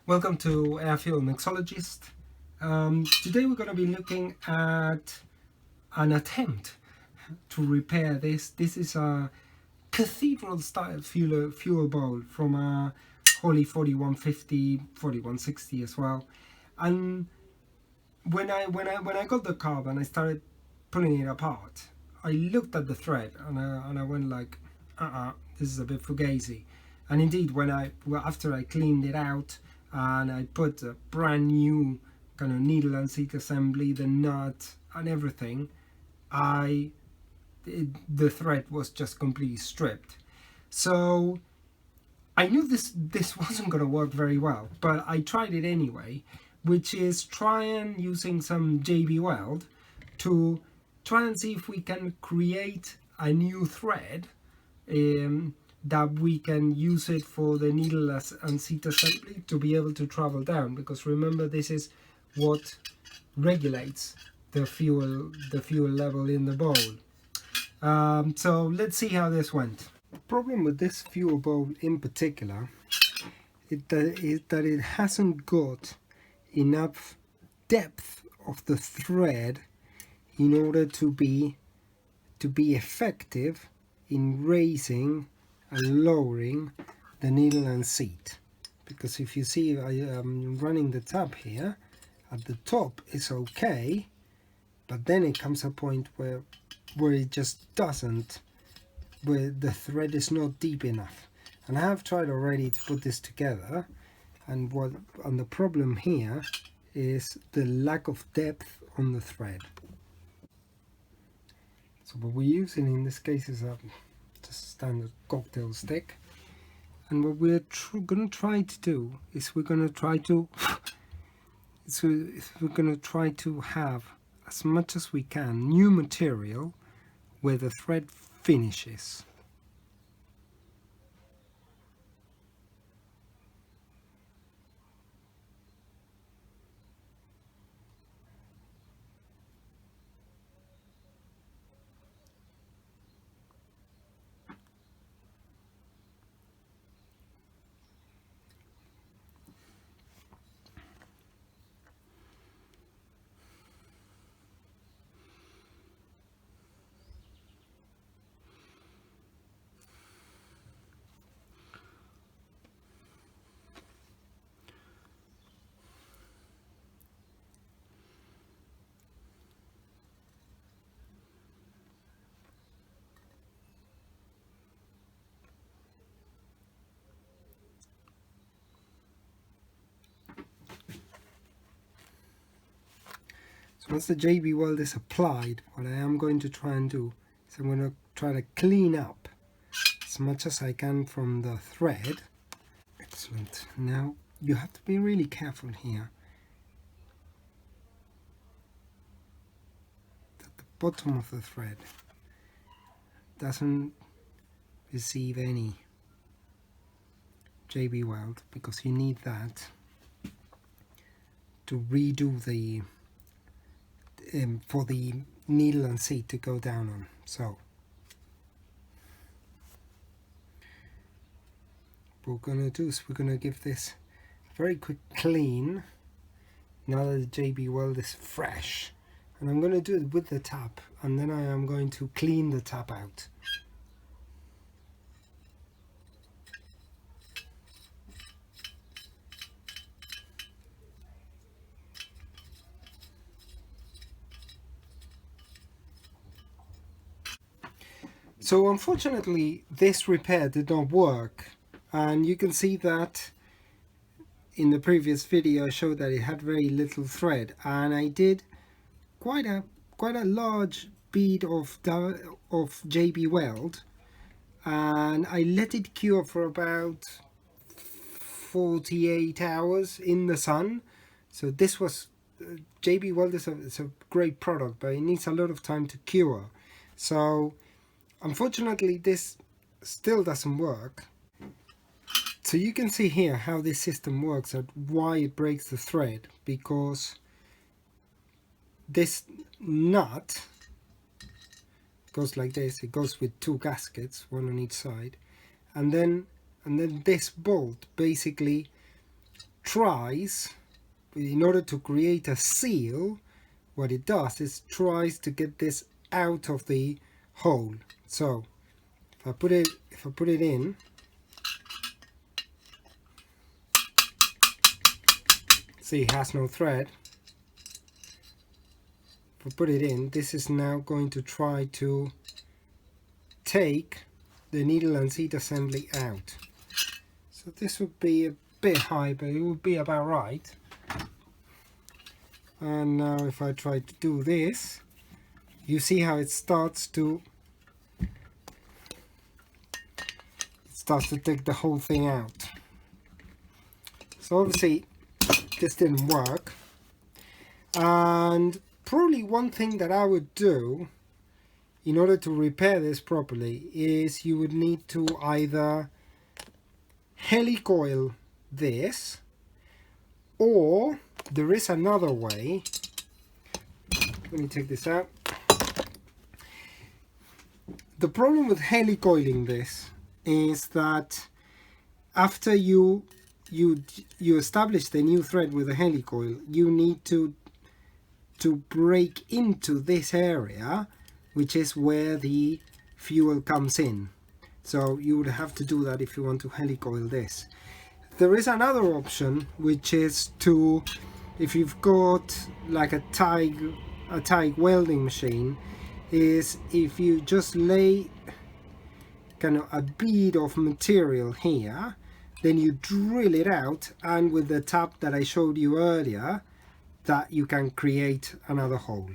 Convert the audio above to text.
Welcome to Airfield Mixologist. Today we're going to be looking at an attempt to repair this. This is a cathedral style fuel bowl from a Holley 4150, 4160 as well. And when I got the carb and I started pulling it apart, I looked at the thread and I went like, this is a bit fugazi. And indeed, after I cleaned it out and I put a brand new kind of needle and seat assembly, the nut and everything, the thread was just completely stripped. So I knew this wasn't going to work very well, but I tried it anyway, which is using some JB Weld to try and see if we can create a new thread that we can use it for the needle and seat assembly to be able to travel down, because remember, this is what regulates the fuel level in the bowl. So let's see how this went. The problem with this fuel bowl in particular is that it hasn't got enough depth of the thread in order to be effective in raising and lowering the needle and seat. Because if you see, I am running the tab here, at the top it's okay, but then it comes a point where it just doesn't, where the thread is not deep enough. And I have tried already to put this together, and the problem here is the lack of depth on the thread. So what we're using in this case is just a standard cocktail stick, and what we're going to try to do is we're going to try to have as much as we can new material where the thread finishes. So once the JB Weld is applied, what I am going to try and do is I'm going to try to clean up as much as I can from the thread. Excellent. Now you have to be really careful here that the bottom of the thread doesn't receive any JB Weld, because you need that to redo the for the needle and seat to go down on. So what we're going to do is we're going to give this a very quick clean now that the JB Weld is fresh, and I'm going to do it with the tap, and then I am going to clean the tap out. So unfortunately this repair did not work, and you can see that in the previous video I showed that it had very little thread, and I did quite a large bead of JB Weld, and I let it cure for about 48 hours in the sun. So this was JB Weld is a great product, but it needs a lot of time to cure. So unfortunately this still doesn't work. So you can see here how this system works and why it breaks the thread, because this nut goes like this. It goes with two gaskets, one on each side, and then this bolt basically tries, in order to create a seal, what it does is tries to get this out of the hole. So if I put it in, see, it has no thread. If I put it in, this is now going to try to take the needle and seat assembly out. So this would be a bit high, but it would be about right. And now if I try to do this, you see how it starts to take the whole thing out. So obviously this didn't work, and probably one thing that I would do in order to repair this properly is you would need to either helicoil this, or there is another way. Let me take this out. The problem with helicoiling this is that after you establish the new thread with a helicoil, you need to break into this area, which is where the fuel comes in. So you would have to do that if you want to helicoil this. There is another option, which is to, if you've got like a TIG welding machine, is if you just lay kind of a bead of material here, then you drill it out, and with the tap that I showed you earlier, that you can create another hole.